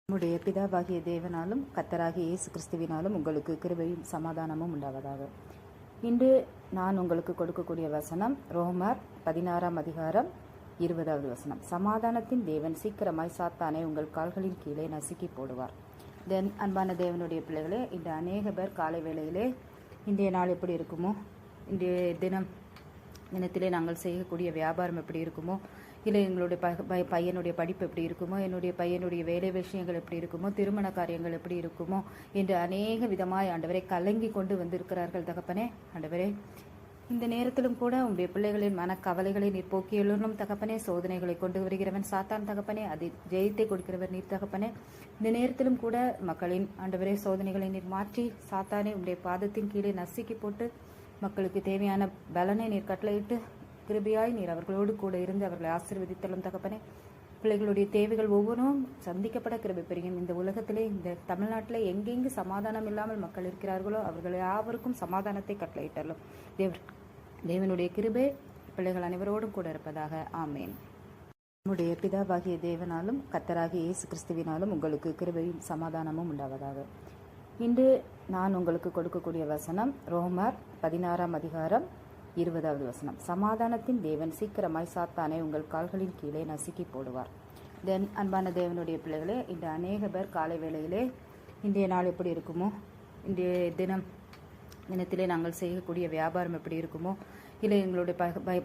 நம்முடைய பிதாவாகிய தேவனாலும் கர்த்தராகிய இயேசு கிறிஸ்துவினாலும் உங்களுக்கு கிருபையும் சமாதானமும் உண்டாவதாக. இன்று நான் உங்களுக்கு கொடுக்கக்கூடிய வசனம் ரோமர் 16 அதிகாரம் 20வது வசனம். சமாதானத்தின் தேவன் சீக்கிரமாய் சாத்தானை உங்கள் கால்களின் கீழே நசுக்கி போடுவார். அன்பான தேவனுடைய பிள்ளைகளே, இந்த அநேக பேர் காலை வேளையிலே இன்றைய நாள் எப்படி இருக்குமோ, இன்றைய தினத்திலே நாங்கள் செய்யக்கூடிய வியாபாரம் எப்படி இருக்குமோ, இல்லை எங்களுடைய பையனுடைய படிப்பு எப்படி இருக்குமோ, என்னுடைய பையனுடைய வேலை விஷயங்கள் எப்படி இருக்குமோ, திருமண காரியங்கள் எப்படி இருக்குமோ என்று அநேக விதமாய் ஆண்டவரை கலங்கி கொண்டு வந்திருக்கிறார்கள் தகப்பனே. ஆண்டவரே, இந்த நேரத்திலும் கூட உங்களுடைய பிள்ளைகளின் மனக்கவலைகளை நீர் போக்கியலும் தகப்பனே. சோதனைகளை கொண்டு வருகிறவன் சாத்தான் தகப்பனே, அதை ஜெயத்தை கொடுக்கிறவர் நீர் தகப்பனே. இந்த நேரத்திலும் கூட மக்களின் ஆண்டவரே சோதனைகளை நீர் மாற்றி சாத்தானே உங்களுடைய பாதத்தின் கீழே நசுக்கி போட்டு மக்களுக்கு தேவையான பலனை நீர் கட்டளையிட்டு கிருபையாய் நீர் அவர்களோடு கூட இருந்து அவர்களை ஆசீர்வதித்தலும் தகப்பனே. பிள்ளைகளுடைய தேவைகள் ஒவ்வொன்றும் சந்திக்கப்பட கிருபை பெரியும். இந்த உலகத்திலே, இந்த தமிழ்நாட்டிலே எங்கெங்கு சமாதானம் இல்லாமல் மக்கள் இருக்கிறார்களோ அவர்கள் யாவருக்கும் சமாதானத்தை கட்டளையிட்டலும். தேவனுடைய கிருபை பிள்ளைகள் அனைவரோடும் கூட இருப்பதாக. ஆமேன். நம்முடைய பிதாவாகிய தேவனாலும் கர்த்தராகிய இயேசு கிறிஸ்துவினாலும் உங்களுக்கு கிருபையும் சமாதானமும் உண்டாவதாக. இன்று நான் உங்களுக்கு கொடுக்கக்கூடிய வசனம் ரோமர் 16 அதிகாரம் 20வது வசனம். சமாதானத்தின் தேவன் சீக்கிரமாய் சாத்தானை உங்கள் கால்களின் கீழே நசுக்கி போடுவார். அன்பான தேவனுடைய பிள்ளைகளே, இந்த அநேக பேர் காலை வேளையிலே இன்றைய நாள் எப்படி இருக்குமோ, இன்றைய தினத்திலே நாங்கள் செய்யக்கூடிய வியாபாரம் எப்படி இருக்குமோ, இல்லை எங்களுடைய பையனுடைய